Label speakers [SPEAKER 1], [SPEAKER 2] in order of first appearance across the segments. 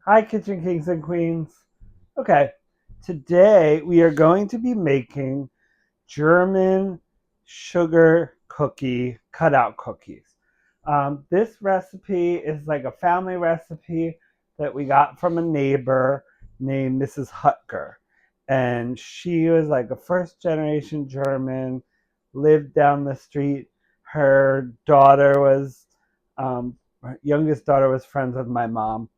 [SPEAKER 1] Hi, Kitchen Kings and Queens. Okay, today we are going to be making German sugar cookie cutout cookies. This recipe is like a family recipe that we got from a neighbor named Mrs. Huttger. And she was like a first generation German, lived down the street. Her daughter was, her youngest daughter was friends with my mom,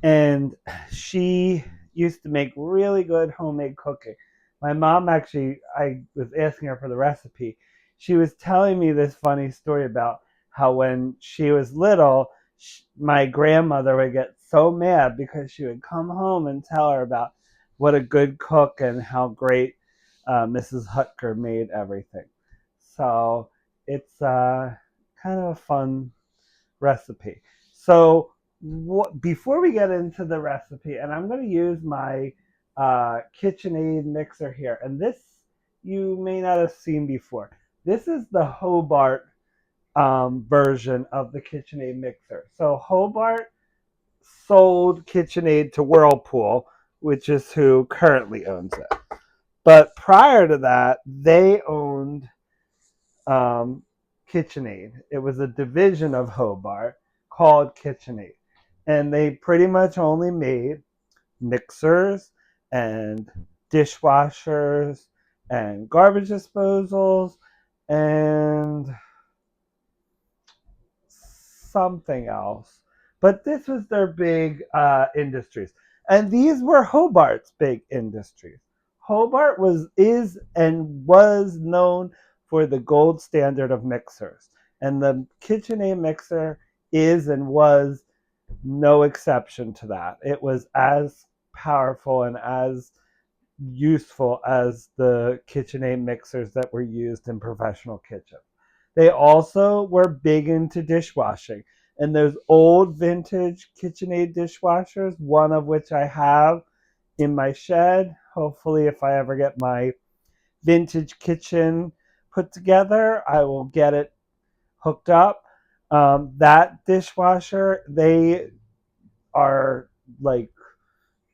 [SPEAKER 1] and she used to make really good homemade cooking. My mom actually, I was asking her for the recipe. She was telling me this funny story about how when she was little, my grandmother would get so mad because she would come home and tell her about what a good cook and how great Mrs. Huttger made everything. So it's kind of a fun recipe. So before we get into the recipe, and I'm going to use my KitchenAid mixer here, and this you may not have seen before. This is the Hobart version of the KitchenAid mixer. So Hobart sold KitchenAid to Whirlpool, which is who currently owns it. But prior to that, they owned um, KitchenAid. It was a division of Hobart called KitchenAid. And they pretty much only made mixers and dishwashers and garbage disposals and something else. But this was their big industries. And these were Hobart's big industries. Hobart was known for the gold standard of mixers. And the KitchenAid mixer is and was no exception to that. It was as powerful and as useful as the KitchenAid mixers that were used in professional kitchens. They also were big into dishwashing. And those old vintage KitchenAid dishwashers, one of which I have in my shed. Hopefully, if I ever get my vintage kitchen put together, I will get it hooked up. That dishwasher, they are like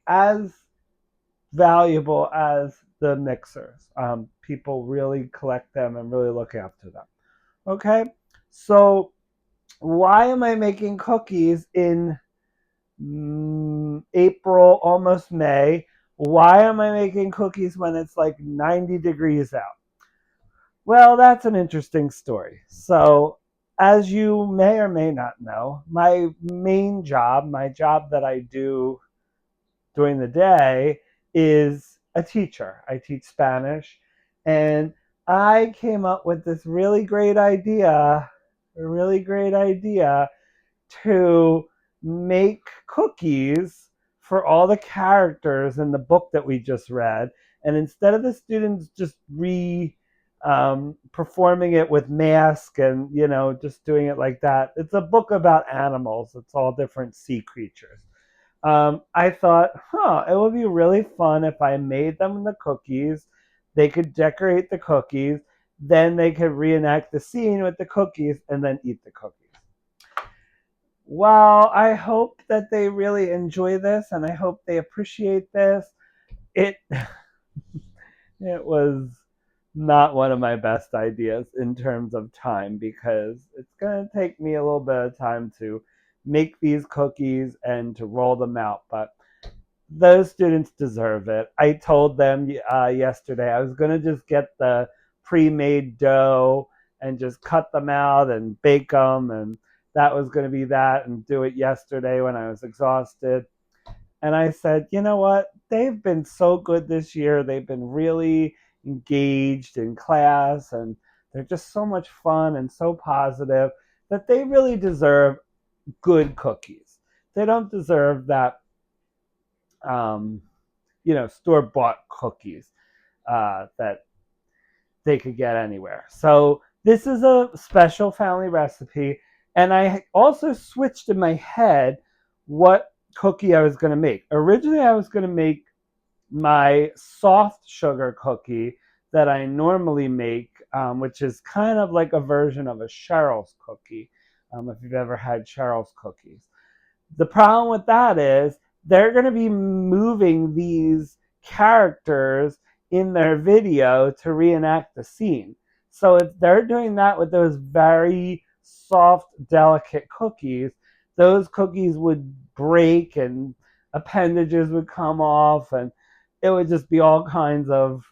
[SPEAKER 1] as valuable as the mixers. People really collect them and really look after them. Okay, so why am I making cookies in April, almost May? Why am I making cookies when it's like 90 degrees out? Well, that's an interesting story. So, as you may or may not know, my main job, my job that I do during the day, is a teacher. I teach Spanish, and I came up with this really great idea to make cookies for all the characters in the book that we just read. And instead of the students just performing it with masks and just doing it like that, it's a book about animals. It's all different sea creatures. I thought, it would be really fun if I made them the cookies. They could decorate the cookies, then they could reenact the scene with the cookies, and then eat the cookies. Well, I hope that they really enjoy this, and I hope they appreciate this. It it was not one of my best ideas in terms of time because it's going to take me a little bit of time to make these cookies and to roll them out. But those students deserve it. I told them yesterday I was going to just get the pre-made dough and just cut them out and bake them, and that was going to be that, and do it yesterday when I was exhausted. And I said, you know what? They've been so good this year. They've been really engaged in class, and they're just so much fun and so positive that they really deserve good cookies. They don't deserve that, um, store bought cookies that they could get anywhere. So this is a special family recipe. And I also switched in my head what cookie I was going to make. Originally, I was going to make my soft sugar cookie that I normally make, which is kind of like a version of a Cheryl's cookie, if you've ever had Cheryl's cookies. The problem with that is they're going to be moving these characters in their video to reenact the scene. So if they're doing that with those very soft, delicate cookies, those cookies would break and appendages would come off and it would just be all kinds of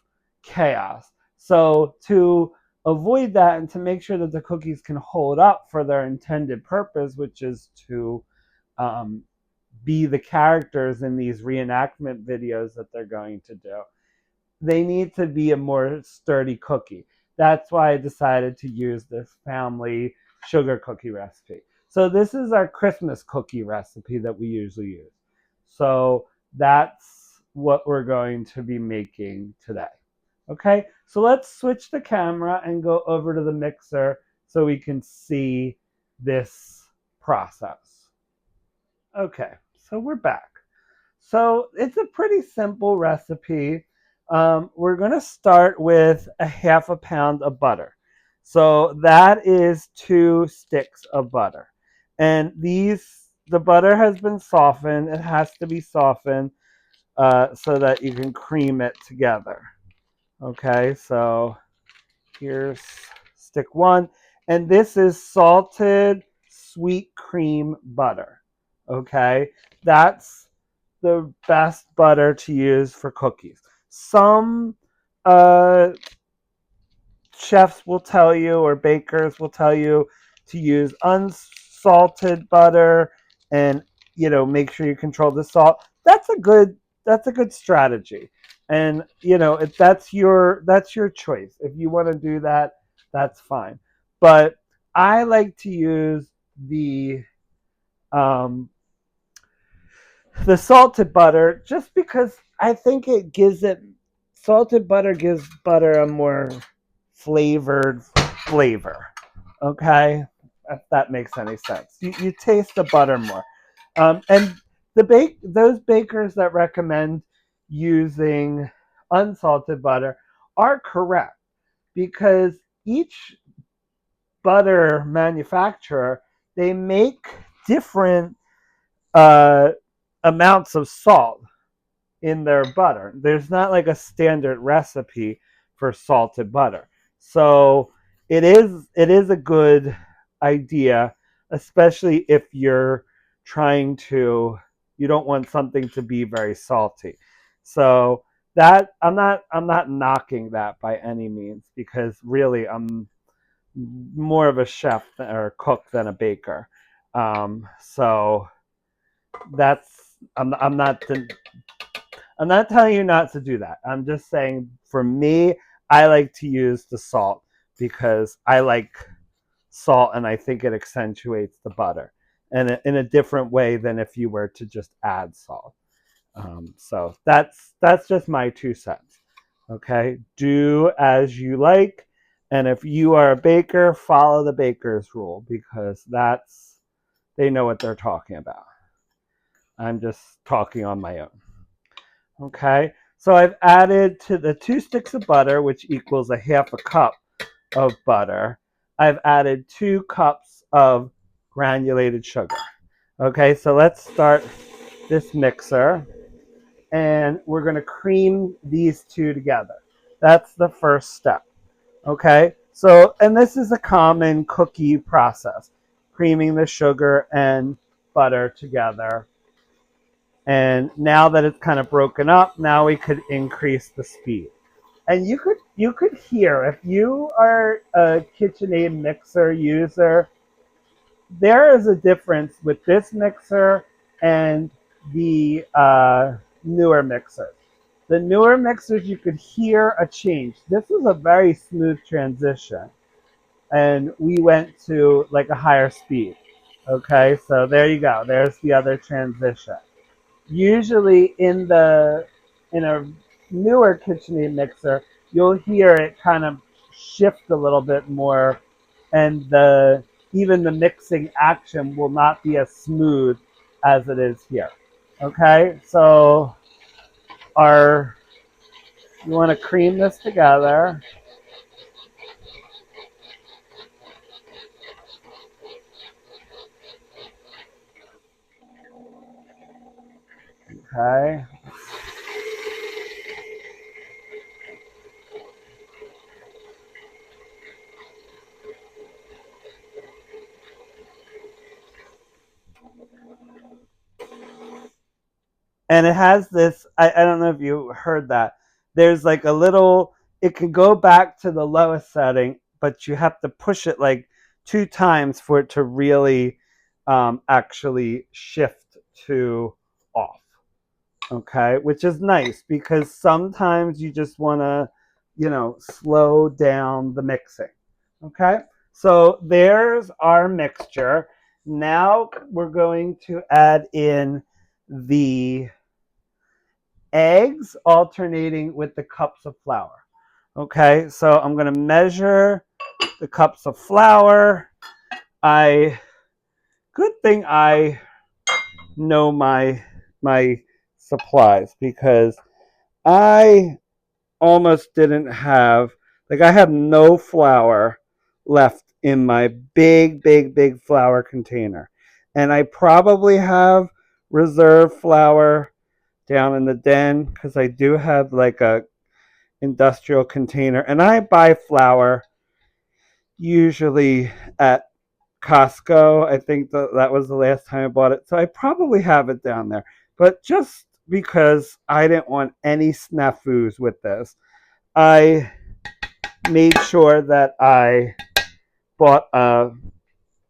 [SPEAKER 1] chaos. So to avoid that and to make sure that the cookies can hold up for their intended purpose, which is to um, be the characters in these reenactment videos that they're going to do, they need to be a more sturdy cookie. That's why I decided to use this family sugar cookie recipe. So this is our Christmas cookie recipe that we usually use. So that's what we're going to be making today. Okay, so let's switch the camera and go over to the mixer so we can see this process. Okay, so we're back. So it's a pretty simple recipe. We're going to start with a half a pound of butter. So that is 2 sticks of butter. And the butter has been softened. It has to be softened so that you can cream it together. Okay, so here's stick 1. And this is salted sweet cream butter. Okay, that's the best butter to use for cookies. Some uh, chefs will tell you, or bakers will tell you, to use unsalted butter and make sure you control the salt. That's a good strategy, and if that's your choice. If you want to do that, that's fine. But I like to use um, the salted butter just because I think salted butter gives butter a more flavored flavor. Okay, if that makes any sense. You taste the butter more. And those bakers that recommend using unsalted butter are correct because each butter manufacturer, they make different uh, amounts of salt in their butter. There's not like a standard recipe for salted butter. So it is a good idea, especially if you don't want something to be very salty. So that I'm not knocking that by any means because really I'm more of a chef or a cook than a baker. So that's I'm not telling you not to do that. I'm just saying for me, I like to use the salt because I like salt and I think it accentuates the butter in a different way than if you were to just add salt. So that's just my 2 cents. Okay, do as you like, and if you are a baker, follow the baker's rule because they know what they're talking about. I'm just talking on my own. Okay, so I've added to the 2 sticks of butter, which equals a half a cup of butter. I've added 2 cups of granulated sugar. Okay, so let's start this mixer and we're going to cream these two together. That's the first step. Okay, so, and this is a common cookie process, creaming the sugar and butter together. And now that it's kind of broken up, now we could increase the speed. And you could hear, if you are a KitchenAid mixer user, there is a difference with this mixer and the newer mixers. The newer mixers, you could hear a change. This was a very smooth transition, and we went to like a higher speed. Okay, so there you go. There's the other transition. Usually in a newer KitchenAid mixer, you'll hear it kind of shift a little bit more, and even the mixing action will not be as smooth as it is here. Okay, so our you want to cream this together. Okay. And it has this, I don't know if you heard that. There's like a little, it can go back to the lowest setting, but you have to push it like 2 times for it to really actually shift to off. Okay, which is nice because sometimes you just want to, slow down the mixing. Okay, so there's our mixture. Now we're going to add in the eggs alternating with the cups of flour. Okay, so I'm going to measure the cups of flour. Good thing I know my supplies because I almost didn't have, like, I have no flour left in my big flour container. And I probably have reserve flour down in the den because I do have like a industrial container. And I buy flour usually at Costco. I think that was the last time I bought it. So I probably have it down there. But just because I didn't want any snafus with this, I made sure that I bought a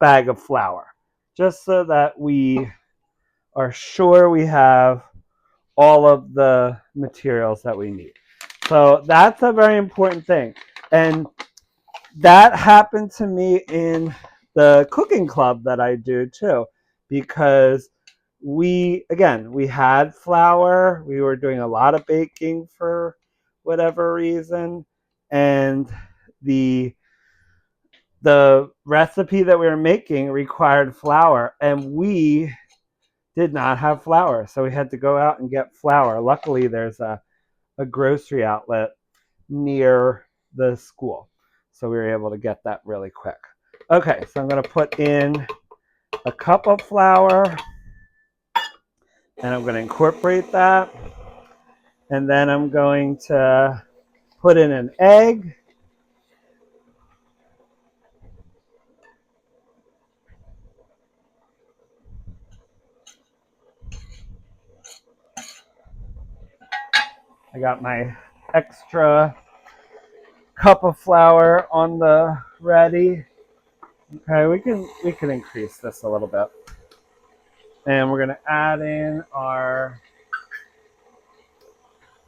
[SPEAKER 1] bag of flour just so that we are sure we have all of the materials that we need. So that's a very important thing. And that happened to me in the cooking club that I do too, because we had flour. We were doing a lot of baking for whatever reason, and the the recipe that we were making required flour, and we did not have flour, so we had to go out and get flour. Luckily, there's a grocery outlet near the school, so we were able to get that really quick. Okay, so I'm going to put in a cup of flour, and I'm going to incorporate that, and then I'm going to put in an egg. I got my extra cup of flour on the ready. Okay, we can increase this a little bit. And we're gonna add in our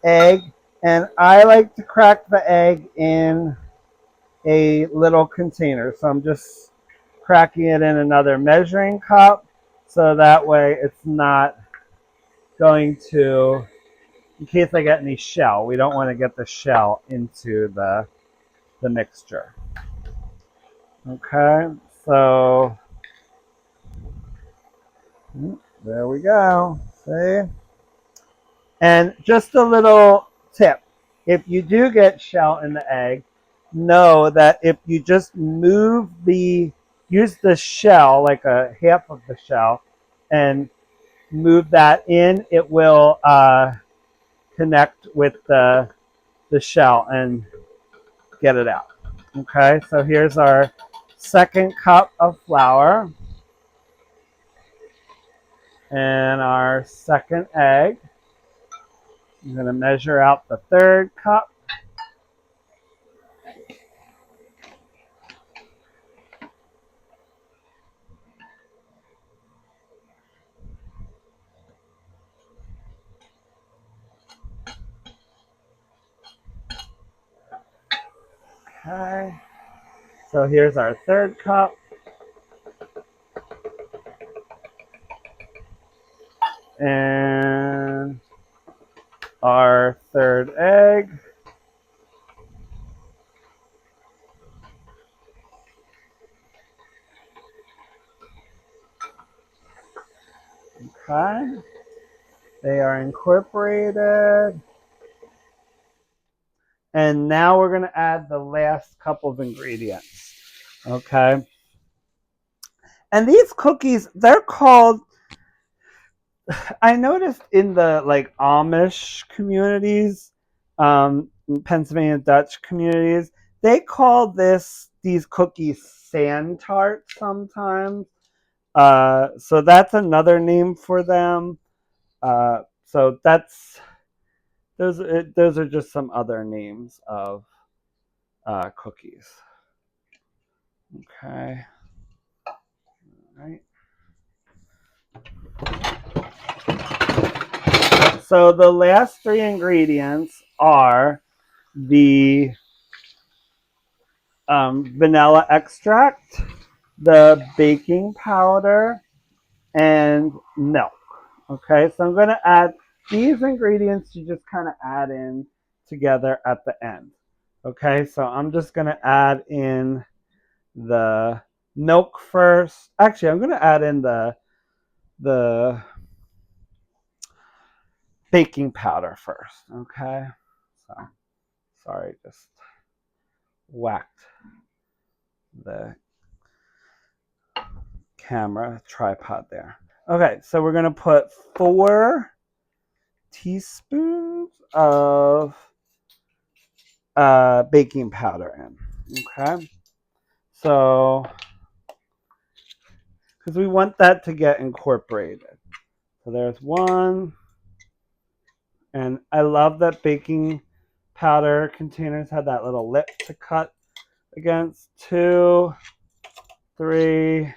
[SPEAKER 1] egg. And I like to crack the egg in a little container. So I'm just cracking it in another measuring cup so that way it's not going to, in case I get any shell, we don't want to get the shell into the mixture. Okay, so there we go. See? And just a little tip. If you do get shell in the egg, know that if you just use the shell, like a half of the shell, and move that in, it will connect with the shell and get it out. Okay, so here's our second cup of flour and our second egg. I'm going to measure out the third cup. Okay, so here's our third cup. And our third egg. Okay, they are incorporated. And now we're going to add the last couple of ingredients. Okay. And these cookies, they're called I noticed in the like Amish communities, Pennsylvania Dutch communities, they call these cookies sand tarts sometimes. So that's another name for them. So that's those are just some other names of cookies. Okay. All right. So the last three ingredients are the vanilla extract, the baking powder, and milk. Okay, so I'm going to add these ingredients, you just kind of add in together at the end. Okay, so I'm just going to add in the milk first. Actually, I'm going to add in the baking powder first. Okay, so sorry, just whacked the camera tripod there. Okay, so we're going to put 4 teaspoons of baking powder in. Okay, so because we want that to get incorporated. So there's one, and I love that baking powder containers have that little lip to cut against. 2, 3,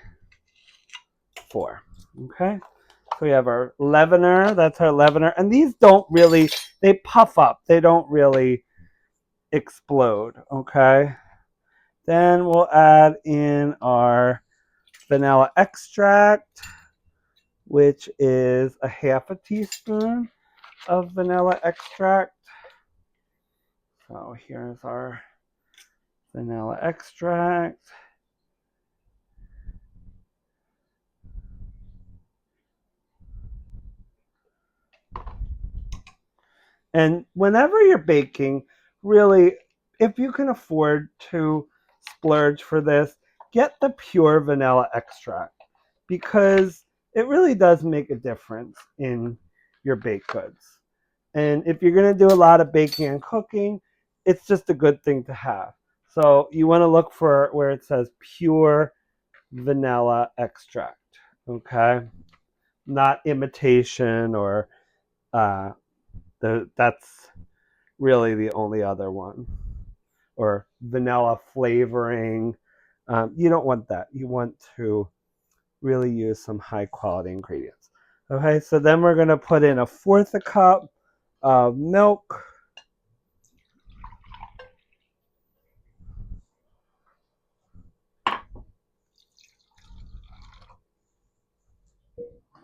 [SPEAKER 1] 4. Okay, so we have our leavener. That's our leavener, and these don't really, they puff up. They don't really explode. Okay, then we'll add in our vanilla extract, which is a 1/2 teaspoon of vanilla extract. So here's our vanilla extract. And whenever you're baking, really, if you can afford to splurge for this, get the pure vanilla extract because it really does make a difference in your baked goods. And if you're going to do a lot of baking and cooking, it's just a good thing to have. So you want to look for where it says pure vanilla extract, okay? Not imitation or uh, that's really the only other one. Or vanilla flavoring. You don't want that. You want to really use some high quality ingredients. Okay, so then we're going to put in 1/4 cup of milk.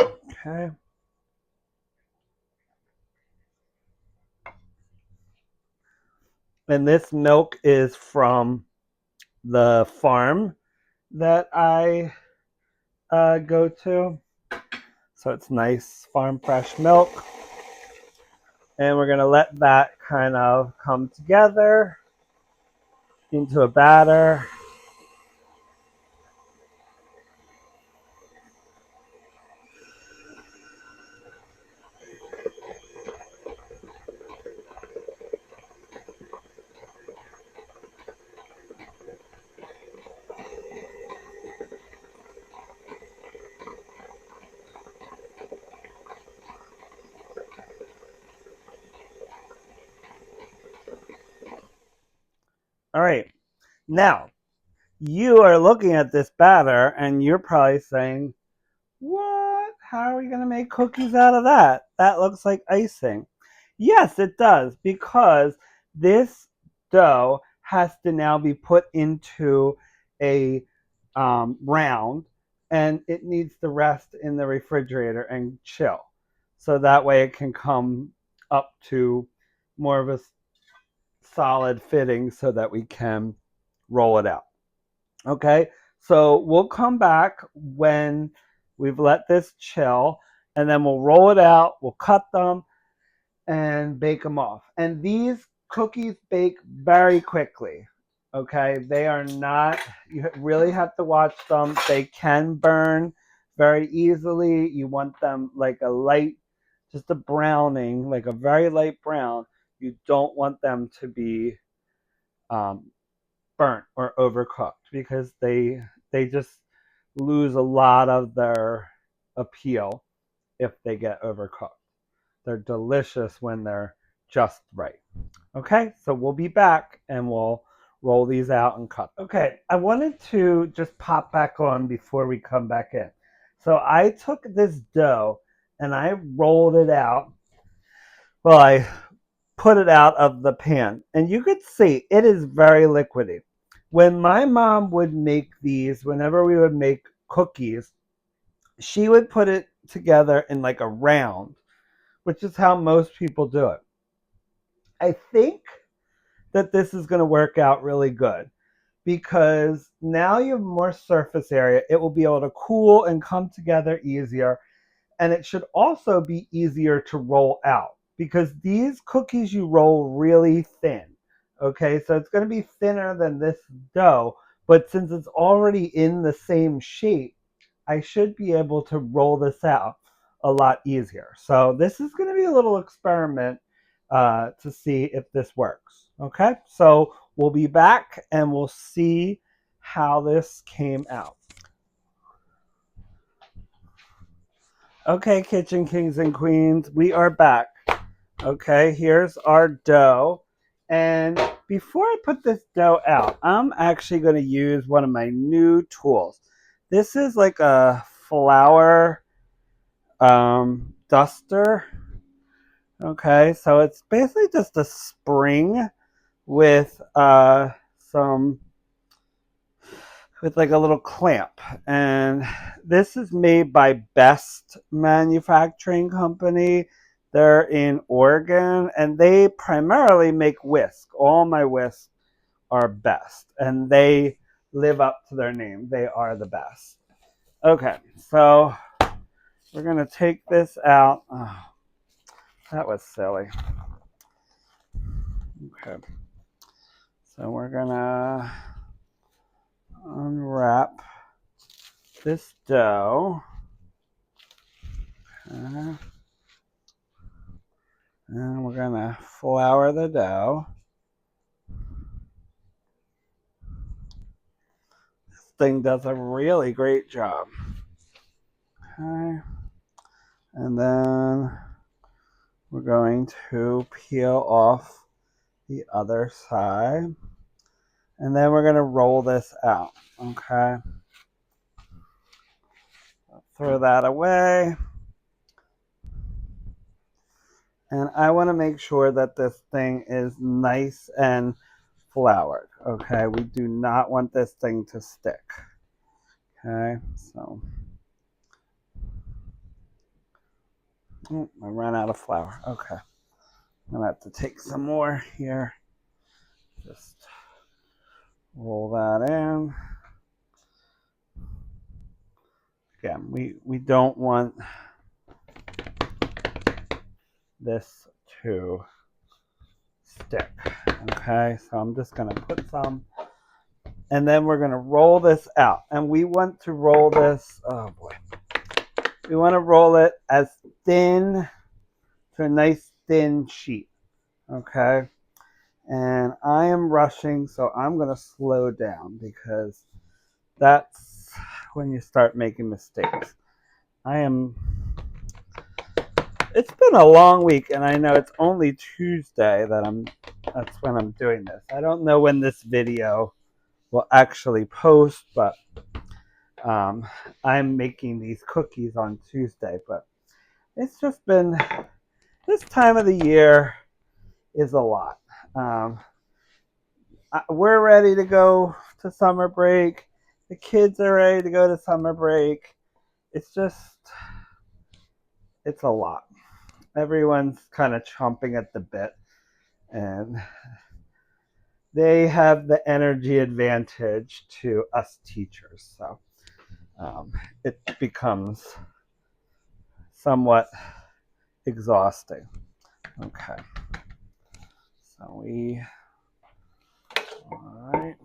[SPEAKER 1] Okay. And this milk is from the farm that I go to. So it's nice farm fresh milk. And we're going to let that kind of come together into a batter. All right. Now, you are looking at this batter and you're probably saying, what? How are we going to make cookies out of that? That looks like icing. Yes, it does, because this dough has to now be put into a round, and it needs to rest in the refrigerator and chill. So that way it can come up to more of a solid fitting so that we can roll it out. Okay, so we'll come back when we've let this chill, and then we'll roll it out, we'll cut them, and bake them off. And these cookies bake very quickly. Okay, they are not, you really have to watch them. They can burn very easily. You want them like a light, just a browning, like a very light brown. You don't want them to be um, burnt or overcooked because they just lose a lot of their appeal if they get overcooked. They're delicious when they're just right. Okay, so we'll be back and we'll roll these out and cut. Okay, I wanted to just pop back on before we come back in. So I took this dough and I rolled it out. Well, I put it out of the pan, and you could see it is very liquidy. When my mom would make these, whenever we would make cookies, she would put it together in like a round, which is how most people do it. I think that this is going to work out really good because now you have more surface area. It will be able to cool and come together easier. And it should also be easier to roll out because these cookies you roll really thin. Okay, so it's going to be thinner than this dough, but since it's already in the same shape, I should be able to roll this out a lot easier. So this is going to be a little experiment to see if this works. Okay, so we'll be back and we'll see how this came out. Okay, Kitchen Kings and Queens, we are back. Okay, here's our dough. And before I put this dough out, I'm actually going to use one of my new tools. This is like a flour duster. Okay, so it's basically just a spring with some with like a little clamp, and this is made by Best Manufacturing Company. They're in Oregon and they primarily make whisk. All my whisks are Best and they live up to their name. They are the best. Okay, so we're gonna take this out. Oh, that was silly. Okay, so we're gonna unwrap this dough. Okay. And we're gonna flour the dough. This thing does a really great job. Okay. And then we're going to peel off the other side. And then we're gonna roll this out. Okay. Throw that away. And I want to make sure that this thing is nice and floured. Okay, we do not want this thing to stick. Okay, so I ran out of flour. Okay, I'm gonna have to take some more here. Just roll that in. Again, we don't want this to stick. Okay, so I'm just gonna put some, and then we're gonna roll this out. And we want to roll this, oh boy. We want to roll it as thin to a nice thin sheet. Okay, and I am rushing, so I'm going to slow down because that's when you start making mistakes. It's been a long week, and I know it's only Tuesday that's when I'm doing this. I don't know when this video will actually post, but I'm making these cookies on Tuesday, but it's just been, this time of the year is a lot. We're ready to go to summer break. The kids are ready to go to summer break. It's a lot. Everyone's kind of chomping at the bit, and they have the energy advantage to us teachers. So it becomes somewhat exhausting. Okay. So all right.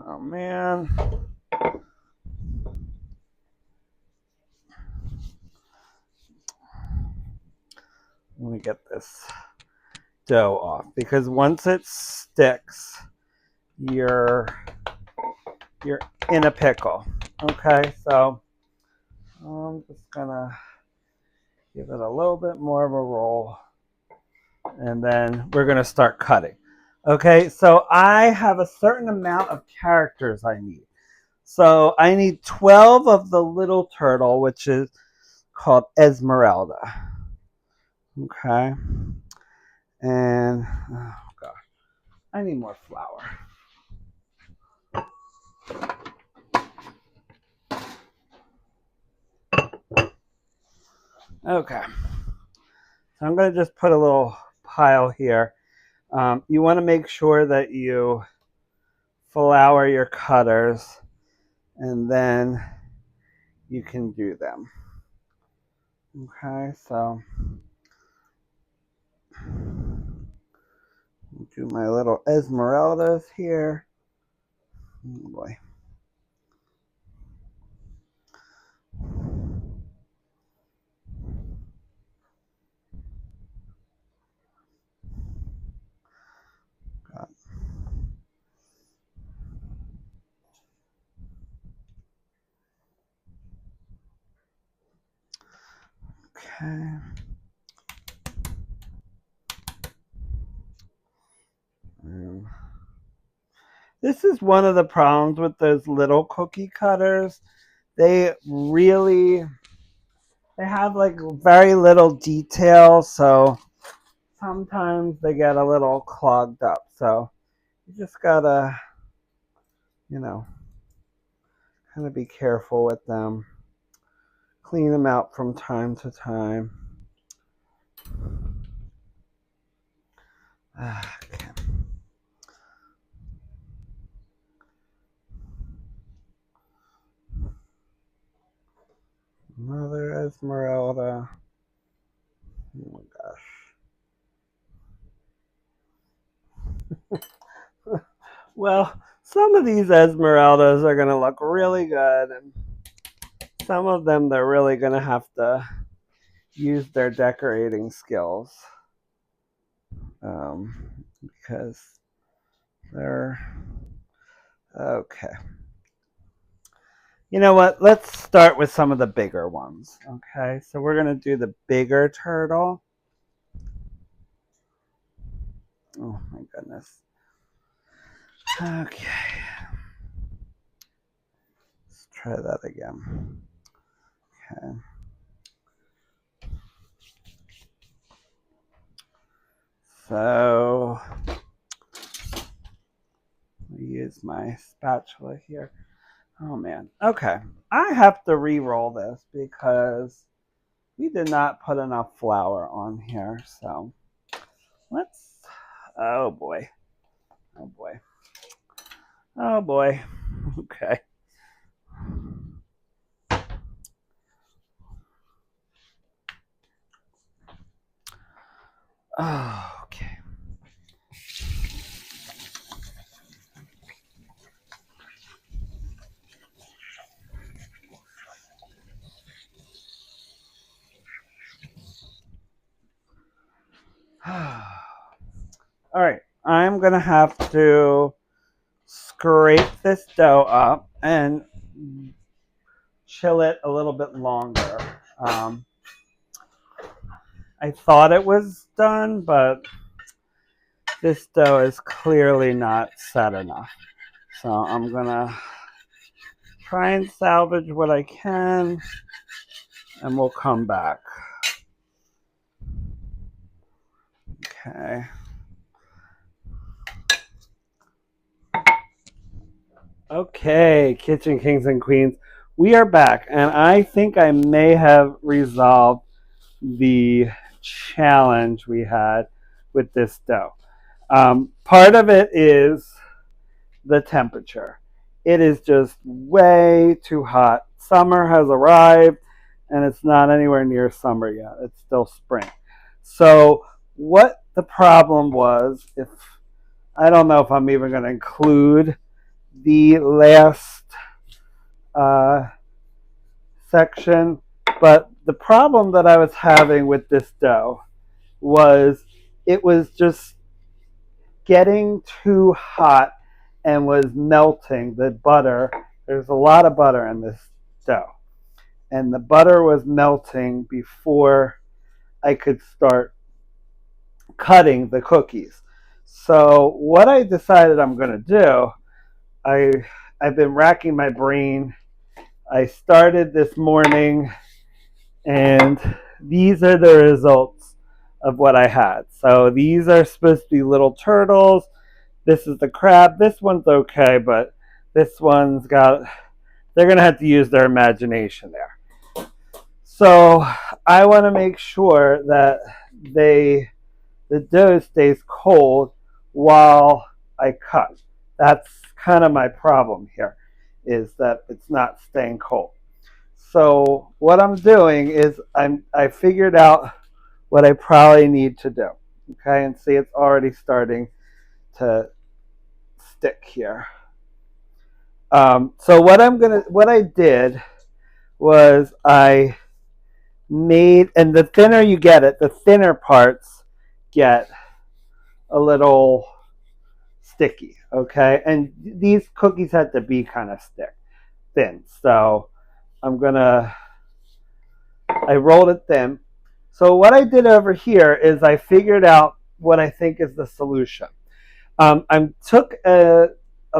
[SPEAKER 1] Oh man. Let me get this dough off, because once it sticks, you're in a pickle. Okay, so I'm just gonna give it a little bit more of a roll, and then we're gonna start cutting. Okay, so I have a certain amount of characters I need. So I need 12 of the little turtle, which is called Esmeralda. Okay, and oh gosh, I need more flour. Okay, so I'm going to just put a little pile here. You want to make sure that you flour your cutters, and then you can do them. Okay, so do my little Esmeraldas here. Oh boy. Okay. This is one of the problems with those little cookie cutters. They have like very little detail, so sometimes they get a little clogged up. So you just gotta, kind of be careful with them. Clean them out from time to time. Okay. Another Esmeralda. Oh my gosh. Well, some of these Esmeraldas are going to look really good, and some of them they're really going to have to use their decorating skills, because they're okay. You know what? Let's start with some of the bigger ones. Okay, so we're going to do the bigger turtle. Oh my goodness. Okay. Let's try that again. Okay. So, I'll use my spatula here. Oh man. Okay. I have to re-roll this because we did not put enough flour on here. So, let's, oh boy. Oh boy. Oh boy. Okay. Oh, okay. All right. I'm going to have to scrape this dough up and chill it a little bit longer. I thought it was done, but this dough is clearly not set enough. So I'm gonna try and salvage what I can, and we'll come back. Okay. Okay, Kitchen Kings and Queens, we are back, and I think I may have resolved the challenge we had with this dough. Part of it is the temperature. It is just way too hot. Summer has arrived, and it's not anywhere near summer yet. It's still spring. So what the problem was, if I don't know if I'm even going to include the last uh, section, but the problem that I was having with this dough was it was just getting too hot and was melting the butter. There's a lot of butter in this dough, and the butter was melting before I could start cutting the cookies. So what I decided I'm going to do, I I've been racking my brain. I started this morning, and these are the results of what I had. So these are supposed to be little turtles. This is the crab. This one's okay, but this one's got, they're going to have to use their imagination there. So I want to make sure that the dough stays cold while I cut. That's kind of my problem here, is that it's not staying cold. So what I'm doing is I figured out what I probably need to do. Okay, and see it's already starting to stick here. So what I did was I made, and the thinner you get it, the thinner parts get a little sticky. Okay, and these cookies had to be kind of thin. So I rolled it thin. So what I did over here is I figured out what I think is the solution. I took a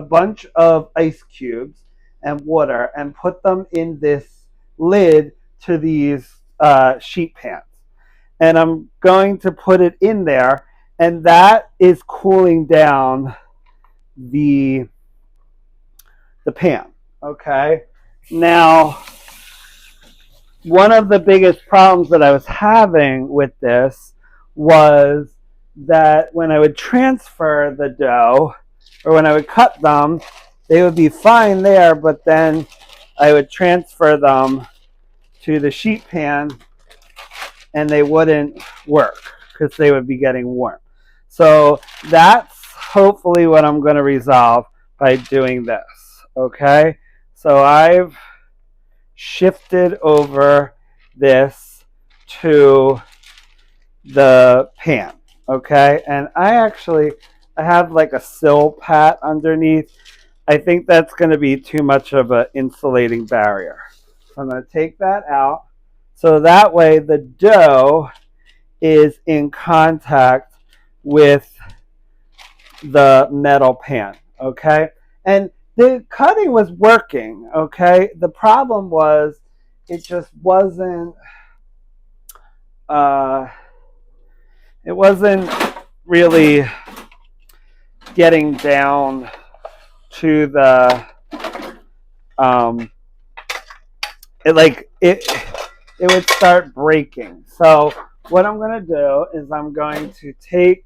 [SPEAKER 1] bunch of ice cubes and water and put them in this lid to these sheet pans. And I'm going to put it in there, and that is cooling down the pan. Okay. Now, one of the biggest problems that I was having with this was that when I would transfer the dough, or when I would cut them, they would be fine there, but then I would transfer them to the sheet pan and they wouldn't work because they would be getting warm. So that's hopefully what I'm going to resolve by doing this. Okay, so I've shifted over this to the pan. Okay, and I have like a sill pat underneath. I think that's going to be too much of an insulating barrier. So I'm going to take that out, so that way the dough is in contact with the metal pan. Okay, and the cutting was working. Okay, the problem was it just wasn't it wasn't really getting down to the it would start breaking. So what I'm going to do is I'm going to take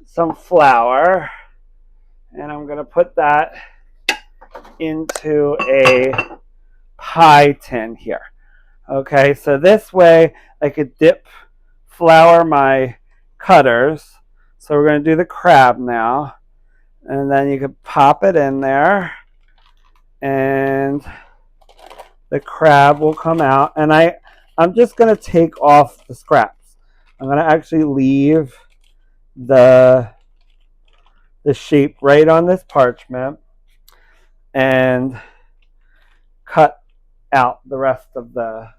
[SPEAKER 1] some flour and I'm going to put that into a pie tin here. Okay, so this way I could flour my cutters. So we're going to do the crab now, and then you could pop it in there and the crab will come out, and I'm just going to take off the scraps. I'm going to actually leave the shape right on this parchment and cut out the rest of the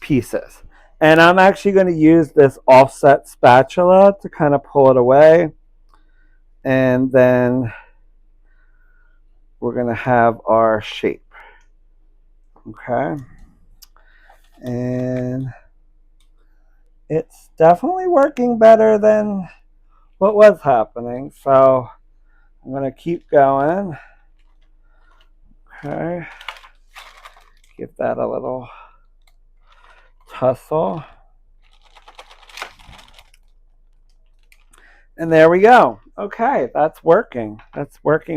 [SPEAKER 1] pieces. And I'm actually going to use this offset spatula to kind of pull it away, and then we're going to have our shape. Okay, and it's definitely working better than what was happening, so I'm going to keep going. Okay, give that a little tussle, and there we go. Okay, that's working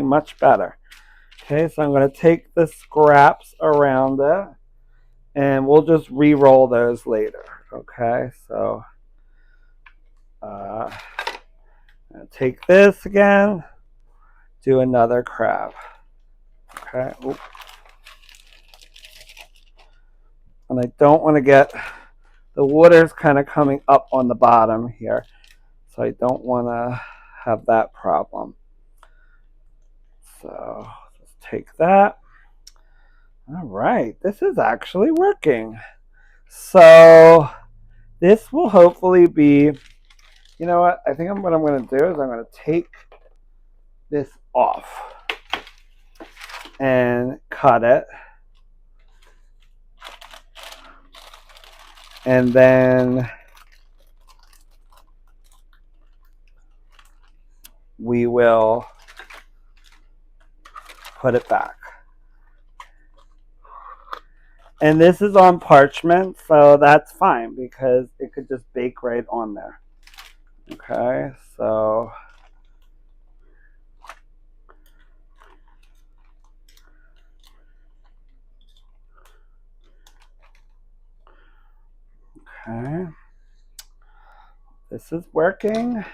[SPEAKER 1] much better. Okay, so I'm going to take the scraps around it and we'll just re-roll those later. Okay, so take this again, do another crab. Okay, and I don't want to get the water's kind of coming up on the bottom here. So I don't want to have that problem. So let's take that. All right, this is actually working. So this will hopefully be, you know what? I think what I'm going to do is I'm going to take this off and cut it. And then we will put it back. And this is on parchment, so that's fine because it could just bake right on there. Okay, so okay. This is working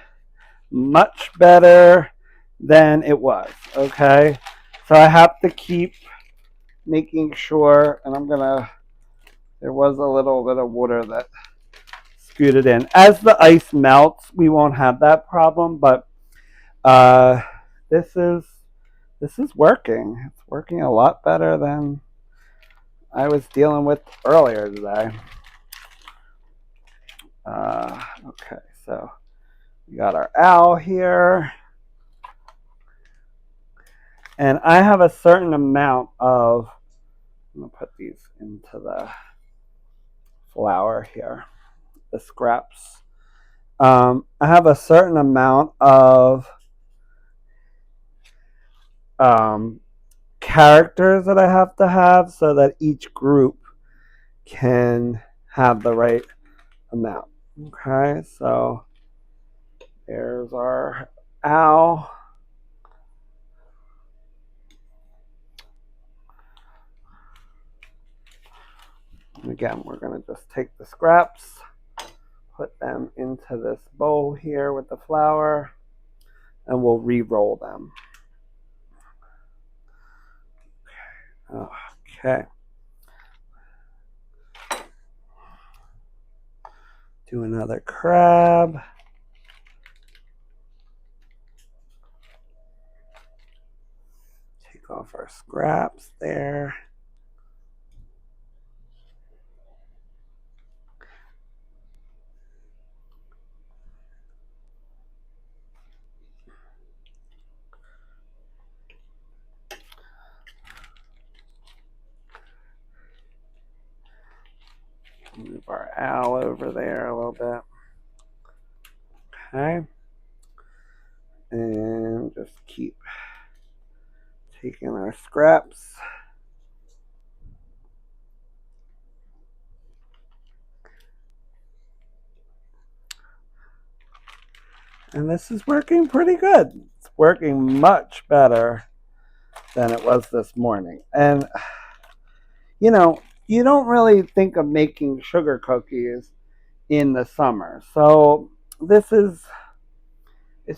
[SPEAKER 1] much better than it was. Okay, so I have to keep making sure, and there was a little bit of water that scooted in. As the ice melts, we won't have that problem, but this is working. It's working a lot better than I was dealing with earlier today. Okay, so we got our owl here. And I have a certain amount of, I'm going to put these into the flour here, the scraps. I have a certain amount of characters that I have to have so that each group can have the right amount. Okay, so there's our owl. And again, we're going to just take the scraps, put them into this bowl here with the flour, and we'll re-roll them. Okay. Do another crab. Take off our scraps there. Move our owl over there a little bit. Okay. And just keep taking our scraps. And this is working pretty good. It's working much better than it was this morning. And, you know, you don't really think of making sugar cookies in the summer. So it's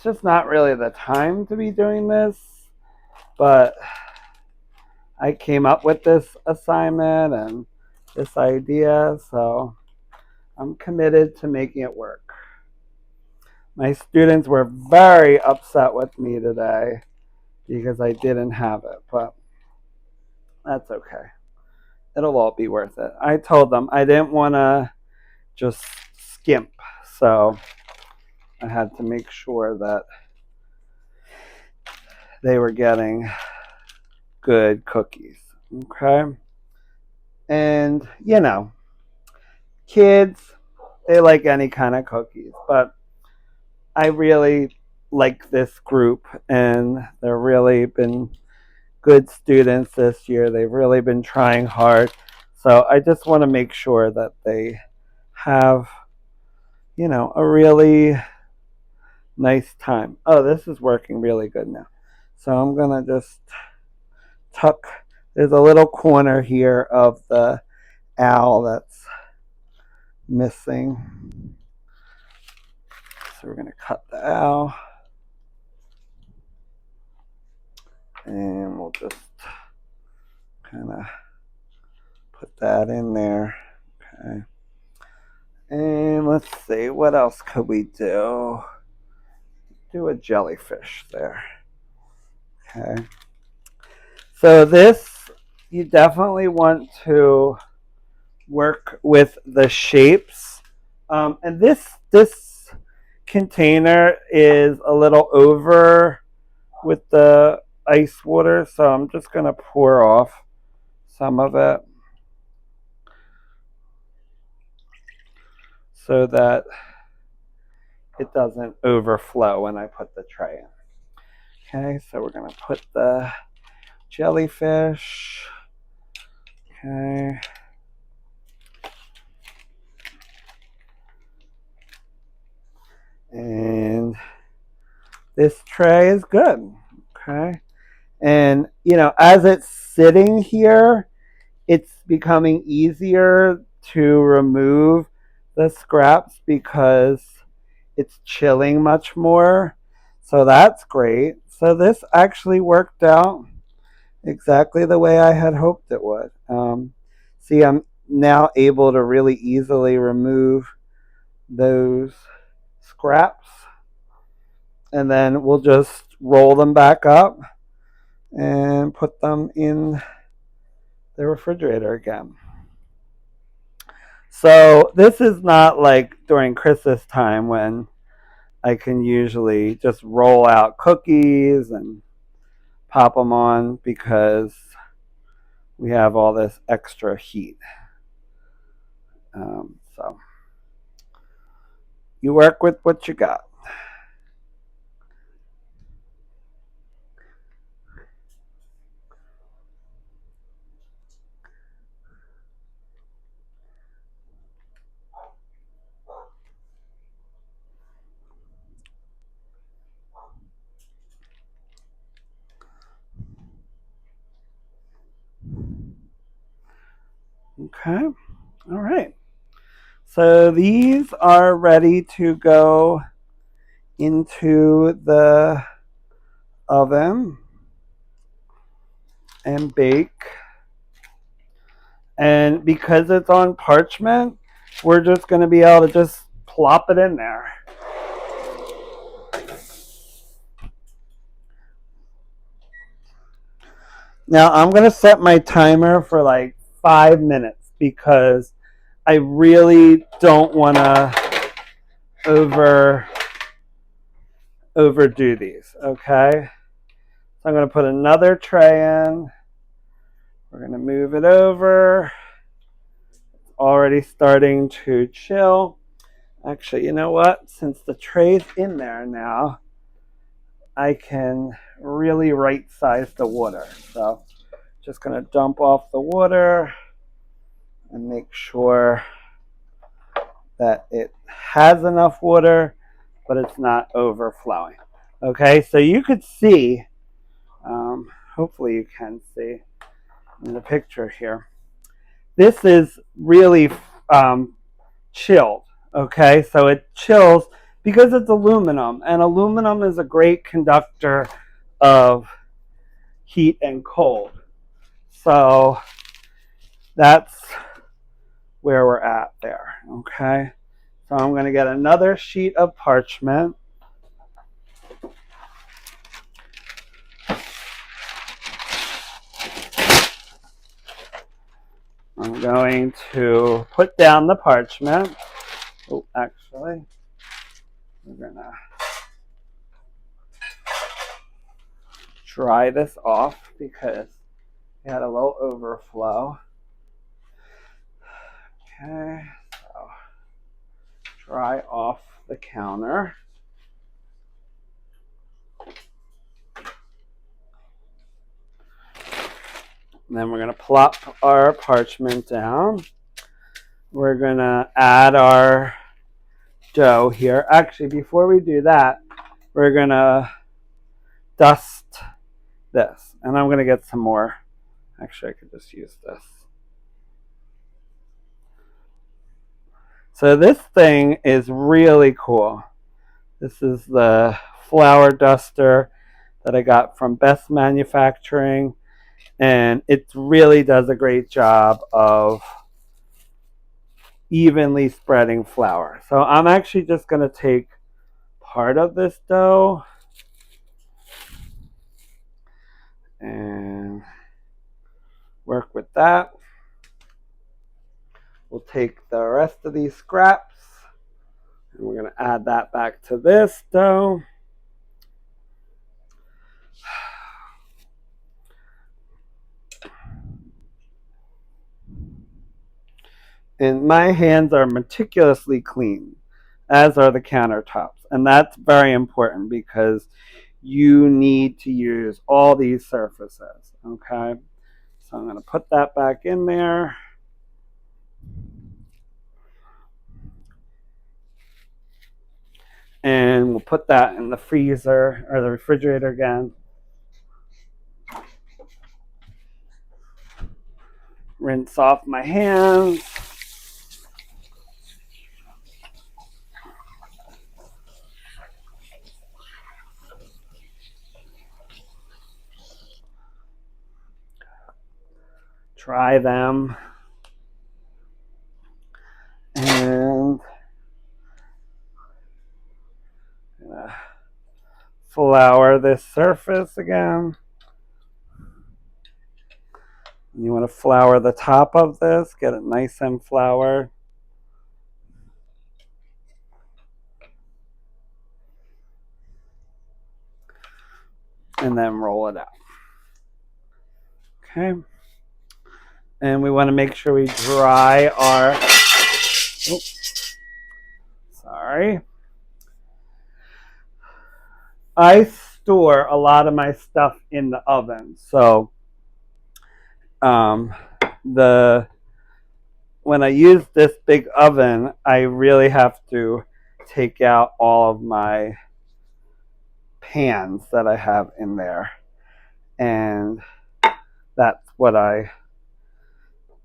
[SPEAKER 1] just not really the time to be doing this. But I came up with this assignment and this idea, so I'm committed to making it work. My students were very upset with me today because I didn't have it, but that's okay. It'll all be worth it. I told them I didn't want to just skimp, so I had to make sure that they were getting good cookies. Okay? And, you know, kids, they like any kind of cookies, but I really like this group, and they've really been good students this year. They've really been trying hard. So I just want to make sure that they have, you know, a really nice time. Oh, this is working really good now. So I'm going to just tuck, there's a little corner here of the owl that's missing. So we're going to cut the owl. And we'll just kind of put that in there. Okay. Let's see, what else could we do? Do a jellyfish there. Okay. So this, you definitely want to work with the shapes. And this container is a little over with the ice water, so I'm just going to pour off some of it so that it doesn't overflow when I put the tray in. Okay, so we're going to put the jellyfish. Okay. And this tray is good. Okay. And, you know, as it's sitting here, it's becoming easier to remove the scraps because it's chilling much more. So that's great. So this actually worked out exactly the way I had hoped it would. See, I'm now able to really easily remove those scraps, and then we'll just roll them back up and put them in the refrigerator again. So this is not like during Christmas time when I can usually just roll out cookies and pop them on because we have all this extra heat. So you work with what you got. Okay, all right. So these are ready to go into the oven and bake. And because it's on parchment, we're just going to be able to just plop it in there. Now I'm going to set my timer for like 5 minutes because I really don't want to overdo these, okay? So I'm going to put another tray in. We're going to move it over. It's already starting to chill. Actually, you know what? Since the tray's in there now, I can really right size the water. So just going to dump off the water and make sure that it has enough water, but it's not overflowing. Okay, so you could see, hopefully you can see in the picture here, this is really chilled. Okay, so it chills because it's aluminum, and aluminum is a great conductor of heat and cold. So that's where we're at there. Okay, so I'm going to get another sheet of parchment. I'm going to put down the parchment. Oh, actually, we're going to dry this off because we had a little overflow. Okay, so dry off the counter. And then we're going to plop our parchment down. We're going to add our dough here. Actually, before we do that, we're going to dust this. And I'm going to get some more. Actually, I could just use this. So this thing is really cool. This is the flour duster that I got from Best Manufacturing. And it really does a great job of evenly spreading flour. So I'm actually just going to take part of this dough and work with that. We'll take the rest of these scraps and we're going to add that back to this dough. And my hands are meticulously clean, as are the countertops. And that's very important because you need to use all these surfaces, okay? So I'm going to put that back in there. And we'll put that in the freezer or the refrigerator again. Rinse off my hands. Try them. And flour this surface again. You want to flour the top of this, get it nice and floured. And then roll it out. Okay. And we want to make sure we dry our, sorry. I store a lot of my stuff in the oven. So when I use this big oven, I really have to take out all of my pans that I have in there. And that's what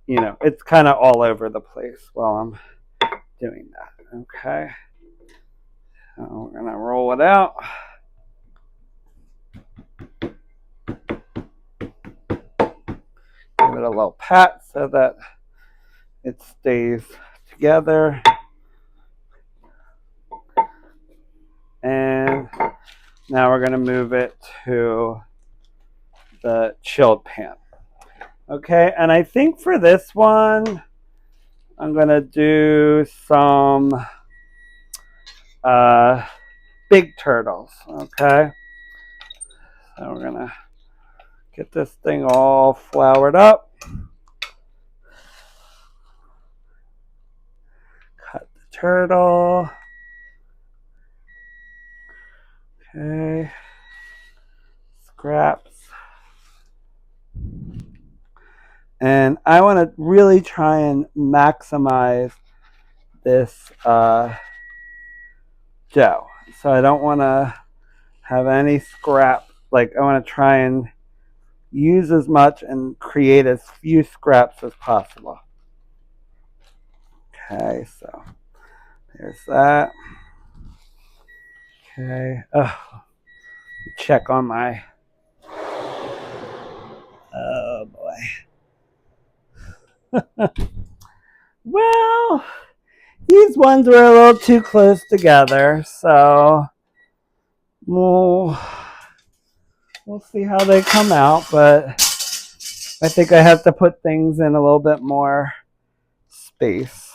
[SPEAKER 1] it's kind of all over the place while I'm doing that. Okay. So we're going to roll it out. Give it a little pat so that it stays together. And now we're going to move it to the chilled pan. Okay, and I think for this one, I'm going to do some big turtles. Okay, so we're going to get this thing all floured up. Cut the turtle. Okay, scraps. And I want to really try and maximize this dough. So I don't want to have any scrap. Like I want to try and use as much and create as few scraps as possible. Okay, so there's that. Okay, check on my, oh boy. Well, these ones were a little too close together, so we'll see how they come out, but I think I have to put things in a little bit more space.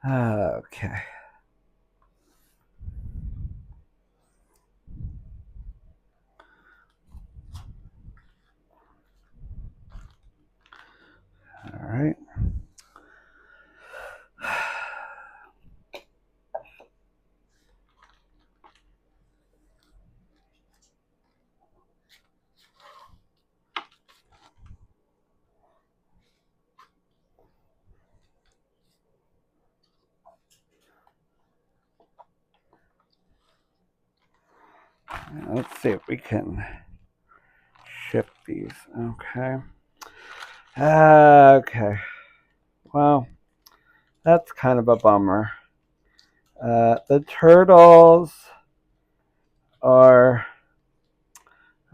[SPEAKER 1] Okay. All right. Let's see if we can shift these. Okay. Okay. Well, that's kind of a bummer. The turtles are,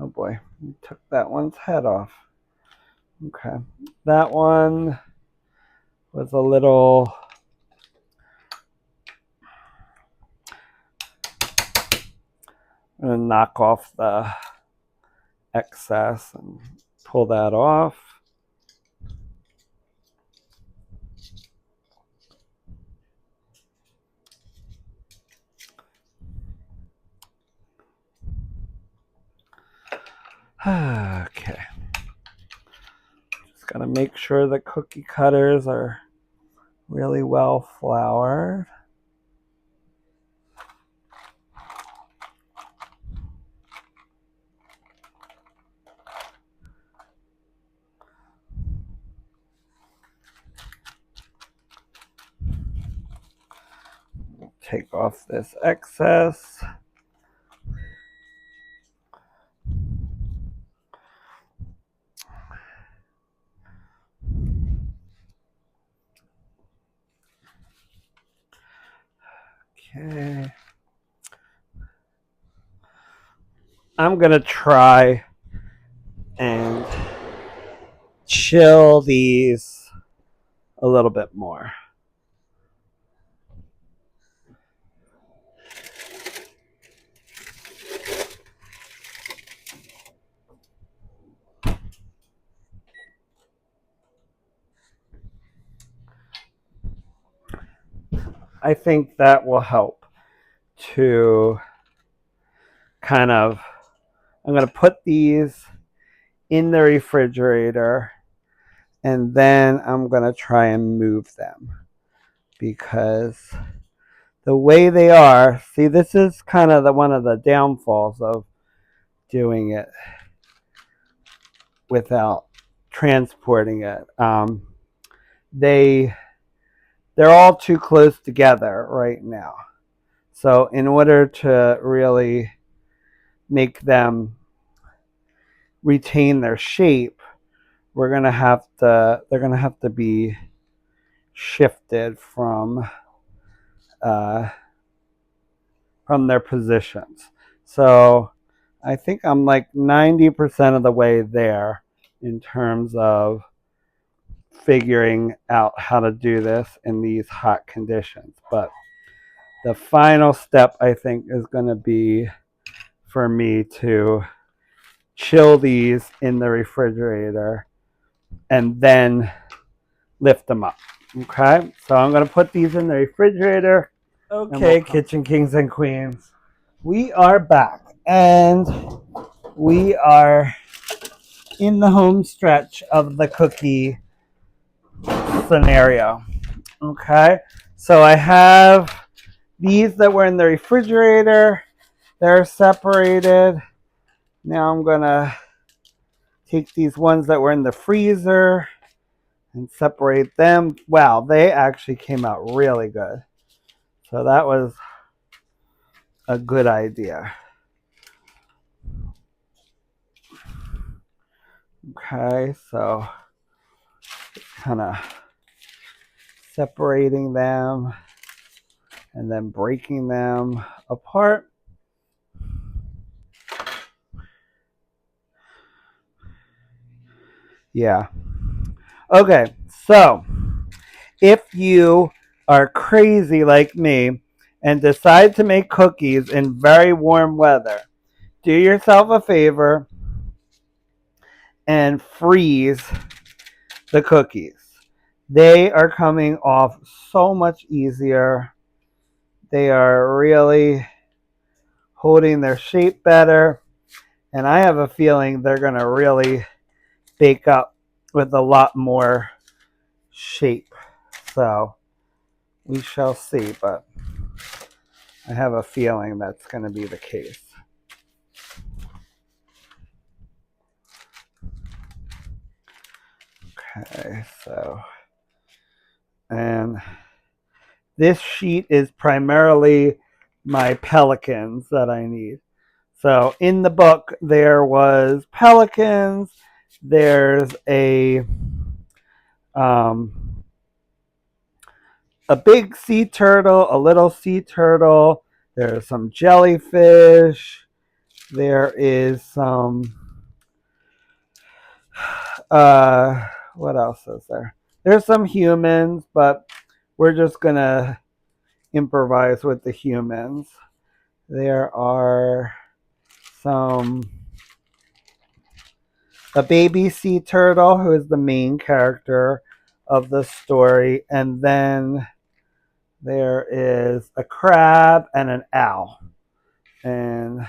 [SPEAKER 1] Oh boy, we took that one's head off. Okay, that one was a little... I'm going to knock off the excess and pull that off. Okay. Just gotta make sure the cookie cutters are really well floured. Take off this excess. Okay. I'm gonna try and chill these a little bit more. I think that will help to kind of... I'm going to put these in the refrigerator and then I'm going to try and move them, because the way they are, see, this is kind of one of the downfalls of doing it without transporting it. They're all too close together right now. So in order to really make them retain their shape, they're gonna have to be shifted from their positions. So I think I'm like 90% of the way there in terms of figuring out how to do this in these hot conditions. But the final step, I think, is going to be for me to chill these in the refrigerator and then lift them up. Okay, so I'm going to put these in the refrigerator. Okay, Kitchen Kings and Queens, we are back and we are in the home stretch of the cookie scenario. Okay, so I have these that were in the refrigerator. They're separated. Now I'm gonna take these ones that were in the freezer and separate them. Wow, they actually came out really good. So that was a good idea. Okay, so kind of separating them and then breaking them apart. Yeah. Okay, so if you are crazy like me and decide to make cookies in very warm weather, do yourself a favor and freeze the cookies. They are coming off so much easier. They are really holding their shape better. And I have a feeling they're going to really bake up with a lot more shape. So we shall see, but I have a feeling that's going to be the case. Okay, so, and this sheet is primarily my pelicans that I need. So in the book, there was pelicans, there's a big sea turtle, a little sea turtle, there's some jellyfish, There is some, what else is there? There's some humans, but we're just going to improvise with the humans. There are some, a baby sea turtle who is the main character of the story, and then there is a crab and an owl. And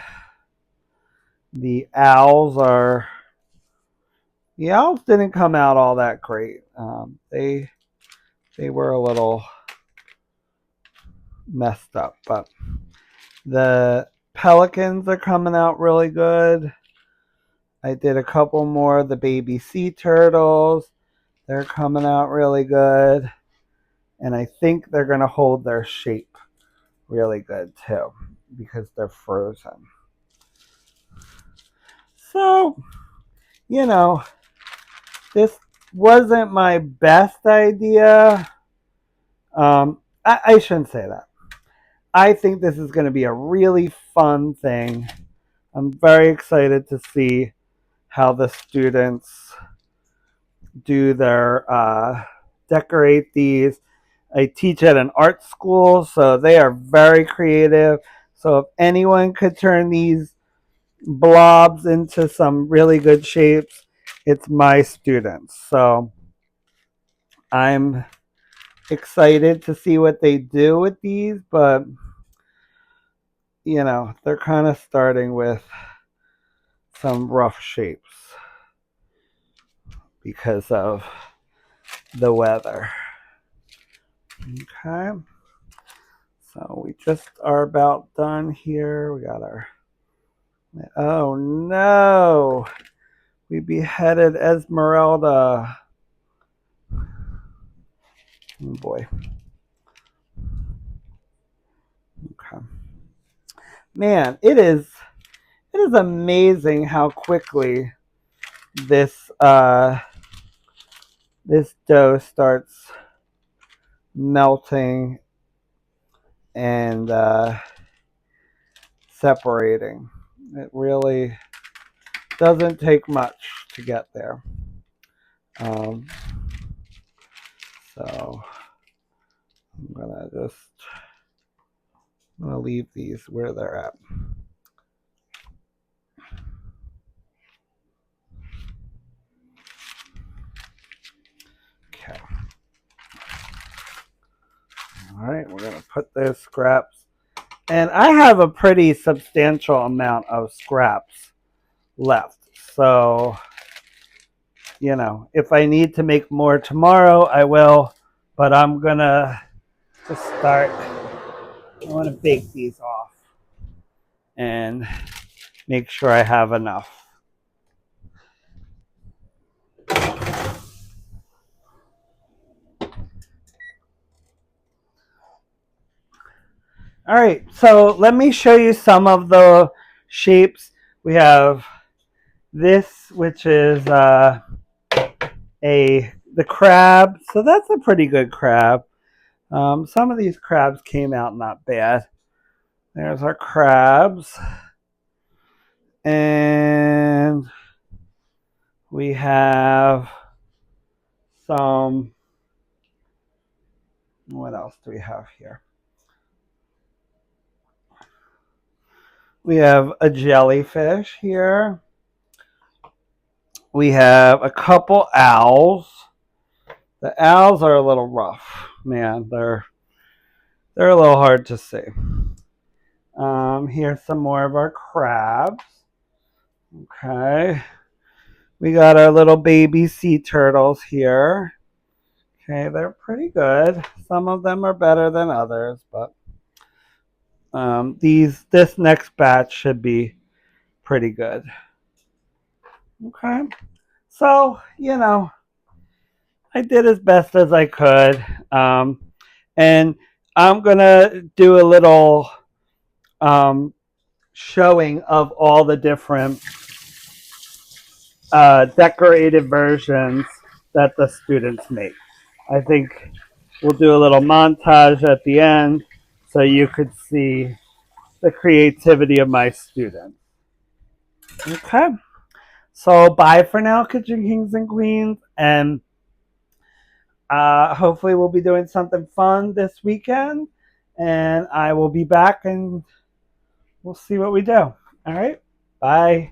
[SPEAKER 1] the owls didn't come out all that great. They were a little messed up, but the pelicans are coming out really good. I did a couple more of the baby sea turtles. They're coming out really good. And I think they're going to hold their shape really good too because they're frozen. So, this wasn't my best idea. I shouldn't say that. I think this is going to be a really fun thing. I'm very excited to see how the students do their decorate these. I teach at an art school, so they are very creative. So if anyone could turn these blobs into some really good shapes, it's my students. So I'm excited to see what they do with these, but they're kind of starting with some rough shapes because of the weather. Okay, so we just are about done here. We got our, oh no, we beheaded Esmeralda. Oh boy. Okay. Man, it is amazing how quickly this this dough starts melting and separating. It really doesn't take much to get there. So I'm gonna leave these where they're at. Okay. All right, we're gonna put those scraps, and I have a pretty substantial amount of scraps left. So, if I need to make more tomorrow, I will, but I'm gonna just start. I want to bake these off and make sure I have enough. All right, so let me show you some of the shapes. We have this, which is the crab. So that's a pretty good crab. Some of these crabs came out not bad. There's our crabs. And we have some, what else do we have here? We have a jellyfish here. We have a couple owls. The owls are a little rough, man. They're a little hard to see. Here's some more of our crabs. Okay. We got our little baby sea turtles here. Okay, they're pretty good. Some of them are better than others, but this next batch should be pretty good. Okay. So, I did as best as I could. And I'm going to do a little showing of all the different decorated versions that the students make. I think we'll do a little montage at the end so you could see the creativity of my students. Okay. So bye for now, Kitchen Kings and Queens, and hopefully we'll be doing something fun this weekend, and I will be back and we'll see what we do. All right. Bye.